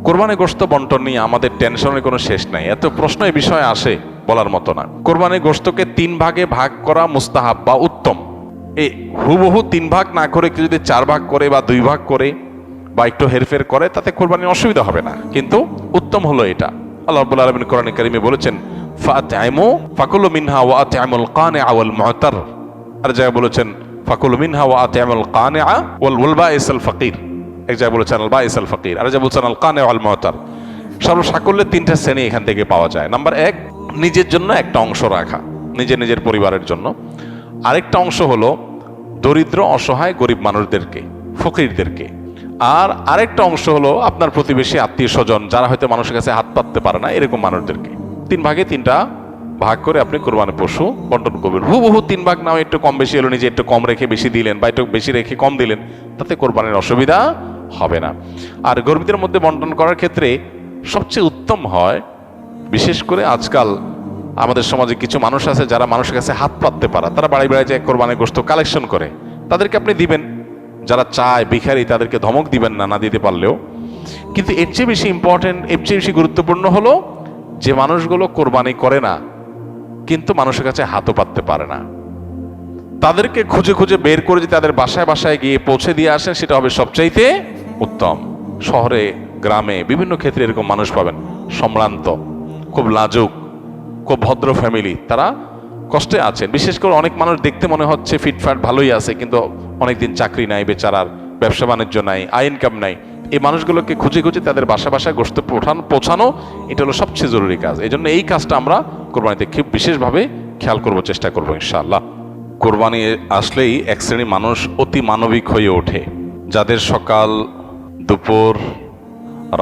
কোরবানি গোশত বন্টন নিয়ে আমাদের টেনশনের কোনো শেষ নাই, এত প্রশ্ন এই বিষয়ে আসে বলার মতো না। কোরবানি গোশতকে 3 ভাগে ভাগ করা মুস্তাহাব বা উত্তম। এই হুবহু 3 ভাগ না করে কেউ যদি 4 ভাগ করে বা 2 ভাগ করে বা একটু হেরফের করে তাতে কোরবানির অসুবিধা হবে না, কিন্তু উত্তম হলো এটা। আল্লাহ রাব্বুল আলামিন কোরআনে কারিমে বলেছেন ফাতআইমু ফাকুলু মিনহা ওয়া আত'আমুল কানিআ ওয়াল মু'তার। আর জায়গায় বলেছেন ফাকুলু মিনহা ওয়া আত'আমুল কানিআ ওয়াল বাইসাল ফাকির। এক জায়গায় বলেছেন আল বাইসাল ফাকির, আর জায়গায় বলেছেন আল কানিআ ওয়াল মু'তার। সর্বসাকল্যে 3টা শ্রেণী এখান থেকে পাওয়া যায়। নাম্বার 1, নিজের জন্য একটা অংশ রাখা, নিজের পরিবারের জন্য। আরেকটা অংশ হলো দরিদ্র অসহায় গরিব মানুষদেরকে, ফকিরদেরকে। আর আরেকটা অংশ হলো আপনার প্রতিবেশী আত্মীয় স্বজন যারা হয়তো মানুষের কাছে হাত পাততে পারে না, এরকম মানুষদেরকে। 3 ভাগে 3টা ভাগ করে আপনি কোরবানি পশু বন্টন করবেন। হুবহু 3 ভাগ নাও, একটু কম বেশি হলো, নিজে একটু কম রেখে বেশি দিলেন বা একটু বেশি রেখে কম দিলেন, তাতে কোরবানির অসুবিধা হবে না। আর গরিবদের মধ্যে বন্টন করার ক্ষেত্রে সবচেয়ে উত্তম হয়, বিশেষ করে আজকাল আমাদের সমাজে কিছু মানুষ আছে যারা মানুষের কাছে হাত পাততে পারে, তারা বাড়ি বাড়ি যায় কোরবানির গোশত কালেকশন করে, তাদেরকে আপনি দিবেন। যারা চায় ভিখারি তাদেরকে ধমক দিবেন না, না দিতে পারলেও। কিন্তু এর চেয়ে বেশি ইম্পর্টেন্ট, এর চেয়ে বেশি গুরুত্বপূর্ণ হলো যে মানুষগুলো কোরবানি করে না কিন্তু মানুষের কাছে হাতও পাততে পারে না, তাদেরকে খুঁজে খুঁজে বের করে যদি তাদের বাসায় বাসায় গিয়ে পৌঁছে দিয়ে আসেন, সেটা হবে সবচাইতে উত্তম। শহরে গ্রামে বিভিন্ন ক্ষেত্রে এরকম মানুষ পাবেন, সম্ভ্রান্ত, খুব লাজুক, খুব ভদ্র ফ্যামিলি, তারা কষ্টে আছেন। বিশেষ করে অনেক মানুষ দেখতে মনে হচ্ছে ফিটফাট ভালোই আছে, কিন্তু অনেকদিন চাকরি নাই, বেচারার ব্যবসা বাণিজ্য নাই, আয় ইনকাম নাই। এই মানুষগুলোকে খুঁজে খুঁজে তাদের বাসা বাসায় গোশত পৌঁছানো, এটা হলো সবচেয়ে জরুরি কাজ। এই জন্য এই কাজটা আমরা কোরবানিতে খুব বিশেষভাবে খেয়াল করব, চেষ্টা করবো ইনশাআল্লাহ। কোরবানি আসলেই এক শ্রেণী মানুষ অতি মানবিক হয়ে ওঠে, যাদের সকাল দুপুর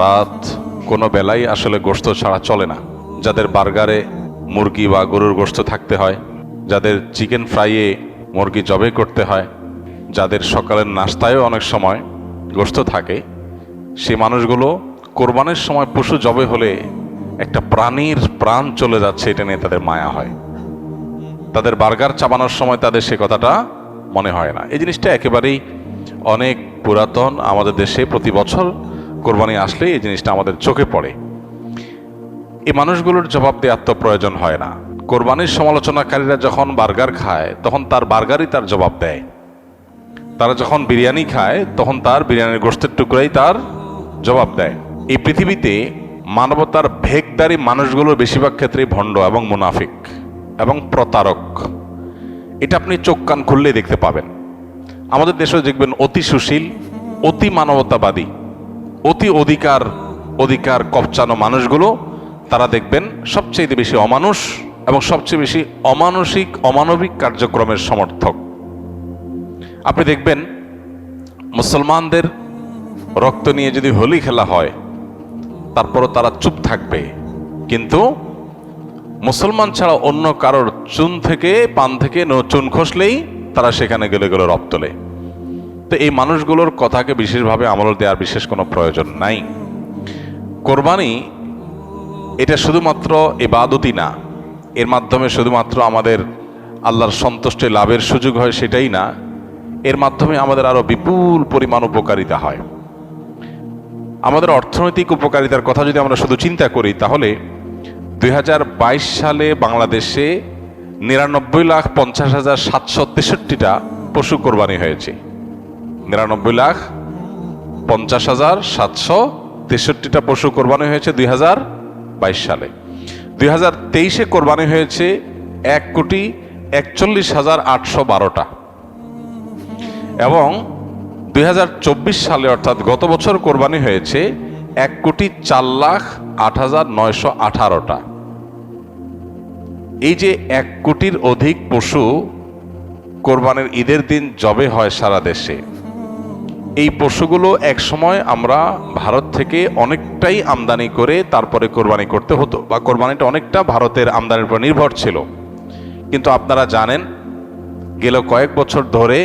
রাত কোনো বেলাই আসলে গোশত ছাড়া চলে না, যাদের বার্গারে মুরগি বা গরুর গোশত থাকতে হয়, যাদের চিকেন ফ্রাইয়ে মুরগি জবে করতে হয়, যাদের সকালের নাস্তায়ও অনেক সময় গোশত থাকে, সেই মানুষগুলো কোরবানির সময় পশু জবে হলে একটা প্রাণীর প্রাণ চলে যাচ্ছে এটা নিয়ে তাদের মায়া হয়। তাদের বার্গার চাবানোর সময় তাদের সে কথাটা মনে হয় না। এই জিনিসটা একেবারেই অনেক পুরাতন, আমাদের দেশে প্রতি বছর কোরবানি আসলে এই জিনিসটা আমাদের চোখে পড়ে। এই মানুষগুলোর জবাব দেওয়ার তো প্রয়োজন হয় না। কোরবানির সমালোচনাকারীরা যখন বার্গার খায় তখন তার বার্গারই তার জবাব দেয়, তারা যখন বিরিয়ানি খায় তখন তার বিরিয়ানির গোশতের টুকরাই তার জবাব দেয়। এই পৃথিবীতে মানবতার ভেকদারি মানুষগুলোর বেশিরভাগ ক্ষেত্রেই ভণ্ড এবং মুনাফিক এবং প্রতারক, এটা আপনি চোখ কান খুললেই দেখতে পাবেন। আমাদের দেশেও দেখবেন অতি সুশীল, অতি মানবতাবাদী, অতি অধিকার কবচানো মানুষগুলো, তারা দেখবেন সবচেয়ে বেশি অমানুষ এবং সবচেয়ে বেশি অমানবিক কার্যক্রমের সমর্থক। আপনি দেখবেন মুসলমানদের রক্ত নিয়ে যদি হোলি খেলা হয় তারপরও তারা চুপ থাকবে, কিন্তু মুসলমান ছাড়া অন্য কারোর চুন থেকে পান থেকে চুন খসলেই তারা সেখানে গেলে রব তোলে। তো এই মানুষগুলোর কথাকে বিশেষভাবে আমল দেওয়ার বিশেষ কোনো প্রয়োজন নাই। কোরবানি এটা শুধুমাত্র ইবাদতই না, এর মাধ্যমে শুধুমাত্র আমাদের আল্লাহর সন্তুষ্টি লাভের সুযোগ হয় সেটাই না, এর মাধ্যমে আমাদের আরো বিপুল পরিমাণ উপকারিতা হয়। আমাদের অর্থনৈতিক উপকারিতার কথা যদি আমরা শুধু চিন্তা করি তাহলে 2022 সালে বাংলাদেশে 99,50,763টা পশু কোরবানি হয়েছে। 99,50,763টা পশু কোরবানি হয়েছে 2022 সালে। 2023-এ কোরবানি হয়েছে 1,41,812টা, এবং 2024 সালে অর্থাৎ গত বছর কোরবানি হয়েছে 1,04,08,918টা। এই যে 1 কোটির অধিক পশু কোরবানির ঈদের দিন জবে হয় সারা দেশে, এই পশুগুলো এক সময় আমরা ভারত থেকে অনেকটাই আমদানি করে তারপরে কোরবানি করতে হতো, বা কোরবানিটা অনেকটা ভারতের আমদানির উপর নির্ভর ছিল। কিন্তু আপনারা জানেন গেল কয়েক বছর ধরে,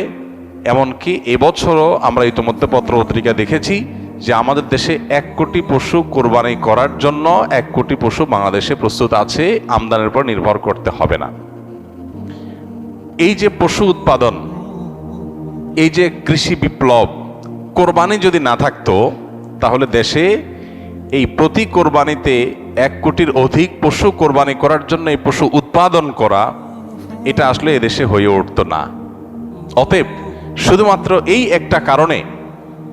এমনকি এবছরও আমরা ইতিমধ্যে পত্র পত্রিকা দেখেছি যে আমাদের দেশে 1 কোটি পশু কোরবানি করার জন্য 1 কোটি পশু বাংলাদেশে প্রস্তুত আছে, আমদানির উপর নির্ভর করতে হবে না। এই যে পশু উৎপাদন, এই যে কৃষি বিপ্লব, কোরবানি যদি না থাকতো তাহলে দেশে এই প্রতি কোরবানিতে 1 কোটির অধিক পশু কোরবানি করার জন্য এই পশু উৎপাদন করা, এটা আসলে এদেশে হয়ে উঠত না। অতএব শুধুমাত্র এই একটা কারণে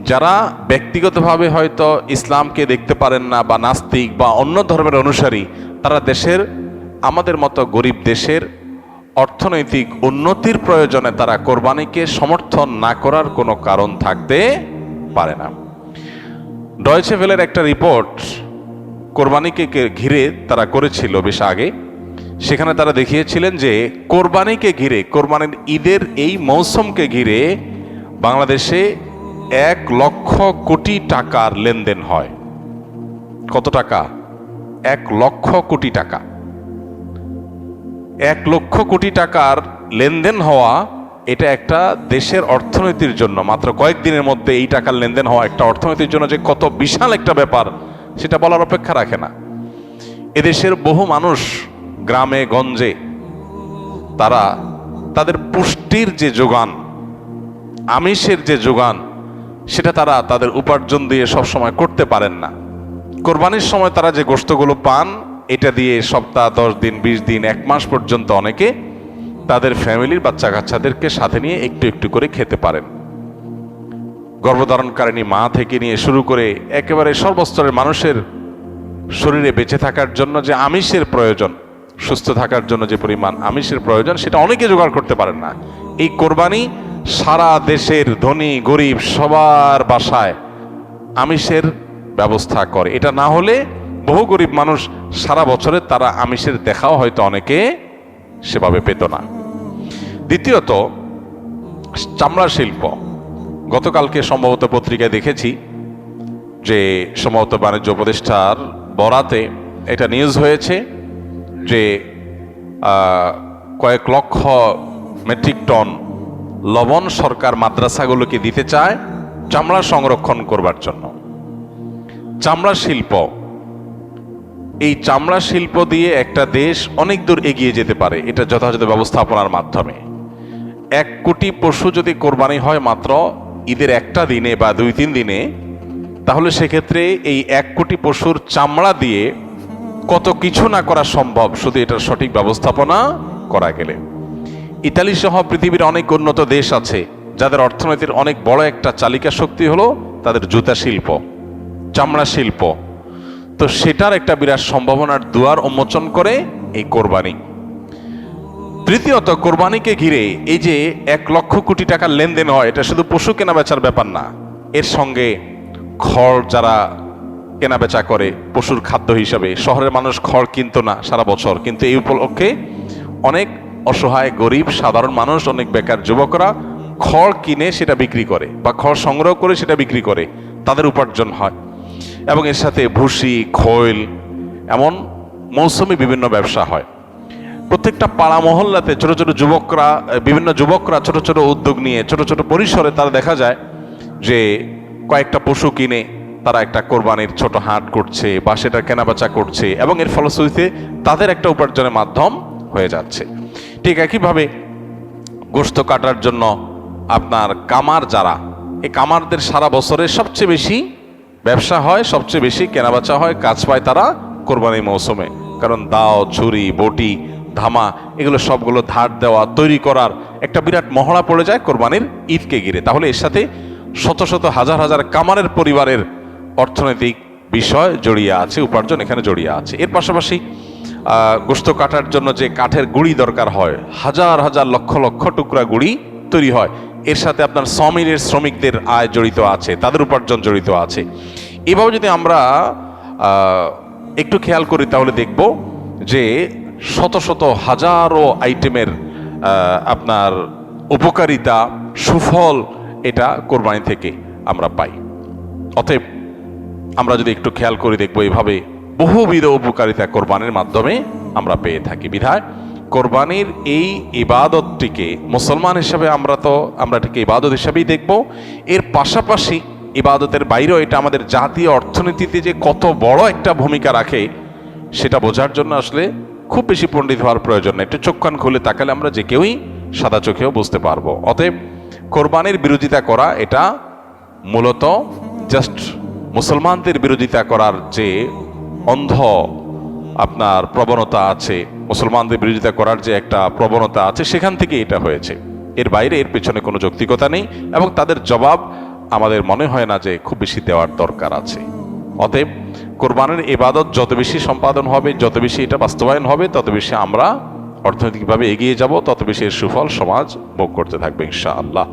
যারা ব্যক্তিগতভাবে হয়তো ইসলামকে দেখতে পারেন না বা নাস্তিক বা অন্য ধর্মের অনুসারী, তারা দেশের, আমাদের মতো গরিব দেশের অর্থনৈতিক উন্নতির প্রয়োজনে তারা কোরবানিকে সমর্থন না করার কোনো কারণ থাকতে পারে না। ডয়েচে ভেলের একটা রিপোর্ট কোরবানিকে ঘিরে তারা করেছিল বেশ আগে। সেখানে তারা দেখিয়েছিলেন যে কোরবানিকে ঘিরে, কোরবানির ঈদের এই মৌসুমকে ঘিরে বাংলাদেশে 1 লক্ষ কোটি টাকার লেনদেন হয়। কত টাকা? 1 লক্ষ কোটি টাকা। 1 লক্ষ কোটি টাকার লেনদেন হওয়া, এটা একটা দেশের অর্থনীতির জন্য, মাত্র কয়েকদিনের মধ্যে এই টাকার লেনদেন হওয়া একটা অর্থনীতির জন্য যে কত বিশাল একটা ব্যাপার, সেটা বলার অপেক্ষা রাখে না। এদেশের বহু মানুষ গ্রামে গঞ্জে তারা তাদের পুষ্টির যে যোগান, আমিষের যে যোগান, সেটা তারা তাদের উপার্জন দিয়ে সবসময় করতে পারেন না। কোরবানির সময় তারা যে গোশতগুলো পান, এটা দিয়ে সপ্তাহ 10 দিন, 20 দিন, 1 মাস পর্যন্ত অনেকে তাদের ফ্যামিলির বাচ্চা কাচ্চাদেরকে সাথে নিয়ে একটু একটু করে খেতে পারেন। গর্ভধারণকারিণী মা থেকে নিয়ে শুরু করে একেবারে সর্বস্তরের মানুষের শরীরে বেঁচে থাকার জন্য যে আমিষের প্রয়োজন, সুস্থ থাকার জন্য যে পরিমাণ আমিষের প্রয়োজন, সেটা অনেকে জোগাড় করতে পারেন না। এই কোরবানি সারা দেশের ধনী গরিব সবার বাসায় আমিষের ব্যবস্থা করে। এটা না হলে বহু গরিব মানুষ সারা বছরে তারা আমিষের দেখাও হয়তো অনেকে সেভাবে পেত না। দ্বিতীয়ত, চামড়া শিল্প। গতকালকে সম্ভবত পত্রিকায় দেখেছি যে সম্ভবত বাণিজ্য উপদেষ্টার বরাতে এটা নিউজ হয়েছে যে কয়েক লক্ষ মেট্রিক টন লবণ সরকার মাদ্রাসাগুলোকে দিতে চায় চামড়া সংরক্ষণ করবার জন্য। চামড়া শিল্প, এই চামড়া শিল্প দিয়ে একটা দেশ অনেক দূর এগিয়ে যেতে পারে, এটা যথাযথ ব্যবস্থাপনার মাধ্যমে। 1 কোটি পশু যদি কোরবানি হয় মাত্র ঈদের একটা দিনে বা 2-3 দিনে, তাহলে সেক্ষেত্রে এই 1 কোটি পশুর চামড়া দিয়ে কত কিছু না করা সম্ভব শুধু এটার সঠিক ব্যবস্থাপনা করা গেলে। ইতালি সহ পৃথিবীর অনেক উন্নত দেশ আছে যাদের অর্থনীতির অনেক বড় একটা চালিকা শক্তি হলো তাদের জুতা শিল্প, চামড়া শিল্প। তো সেটার একটা বিরাট সম্ভাবনার দুয়ার উন্মোচন করে এই কোরবানি। তৃতীয়ত, কোরবানিকে ঘিরে এই যে 1 লক্ষ কোটি টাকার লেনদেন হয়, এটা শুধু পশু কেনা বেচার ব্যাপার না, এর সঙ্গে খড় যারা কেনা বেচা করে পশুর খাদ্য হিসাবে, শহরের মানুষ খড় কিনতো না সারা বছর, কিন্তু এই উপলক্ষে অনেক অসহায় গরিব সাধারণ মানুষ, অনেক বেকার যুবকরা খড় কিনে সেটা বিক্রি করে বা খড় সংগ্রহ করে সেটা বিক্রি করে, তাদের উপার্জন হয়। এবং এর সাথে ভুসি, খৈল, এমন মৌসুমি বিভিন্ন ব্যবসা হয়। প্রত্যেকটা পাড়া মহল্লাতে ছোট ছোট যুবকরা, বিভিন্ন যুবকরা ছোট ছোট উদ্যোগ নিয়ে ছোট ছোট পরিসরে তারা দেখা যায় যে কয়েকটা পশু কিনে তারা একটা কোরবানির ছোট হাট করছে বা সেটা কেনাবেচা করছে, এবং এর ফলশ্রুতিতে তাদের একটা উপার্জনের মাধ্যম হয়ে যাচ্ছে। ঠিক একইভাবে গোশত কাটার জন্য আপনার কামার যারা, এই কামারদের সারা বছরে সবচেয়ে বেশি ব্যবসা হয়, সবচেয়ে বেশি কেনাবেচা হয়, কাজ পায় তারা কোরবানির মৌসুমে। কারণ দাও, ছুরি, বটি, ধামা, এগুলো সবগুলো ধার দেওয়া, তৈরি করার একটা বিরাট মহড়া পড়ে যায় কোরবানির ঈদকে ঘিরে। তাহলে এর সাথে শত শত হাজার হাজার কামারের পরিবারের অর্থনৈতিক বিষয় জড়িয়ে আছে, উপার্জন এখানে জড়িয়ে আছে। এর পাশাপাশি গোশত কাটার জন্য যে কাঠের গুঁড়ি দরকার হয়, হাজার হাজার লক্ষ লক্ষ টুকরা গুঁড়ি তৈরি হয়, এর সাথে আপনার সমিলের শ্রমিকদের আয় জড়িত আছে, তাদের উপার্জন জড়িত আছে। এভাবে যদি আমরা একটু খেয়াল করি তাহলে দেখব যে শত শত হাজারো আইটেমের আপনার উপকারিতা, সুফল এটা কোরবানি থেকে আমরা পাই। অতএব আমরা যদি একটু খেয়াল করে দেখবো এভাবে বহুবিধ উপকারিতা কোরবানির মাধ্যমে আমরা পেয়ে থাকি। বিধায় কোরবানির এই ইবাদতটিকে মুসলমান হিসাবে আমরা এটাকে ইবাদত হিসাবেই দেখব। এর পাশাপাশি ইবাদতের বাইরেও এটা আমাদের জাতীয় অর্থনীতিতে যে কত বড় একটা ভূমিকা রাখে সেটা বোঝার জন্য আসলে খুব বেশি পণ্ডিত হওয়ার প্রয়োজন নেই। একটু চোখ কান খুলে তাকালে আমরা যে কেউই সাদা চোখেও বুঝতে পারবো। অতএব কোরবানির বিরোধিতা করা এটা মূলত জাস্ট মুসলমানদের বিরোধিতা করার যে অন্ধ আপনার প্রবণতা আছে, মুসলমানদের বিরোধিতা করার যে একটা প্রবণতা আছে, সেখান থেকে এটা হয়েছে। এর বাইরে এর পেছনে কোনো যৌক্তিকতা নেই, এবং তাদের জবাব আমাদের মনে হয় না যে খুব বেশি দেওয়ার দরকার আছে। অতএব কোরবানির ইবাদত যত বেশি সম্পাদন হবে, যত বেশি এটা বাস্তবায়ন হবে, তত বেশি আমরা অর্থনৈতিকভাবে এগিয়ে যাব, তত বেশি এর সুফল সমাজ ভোগ করতে থাকবে ইনশাআল্লাহ।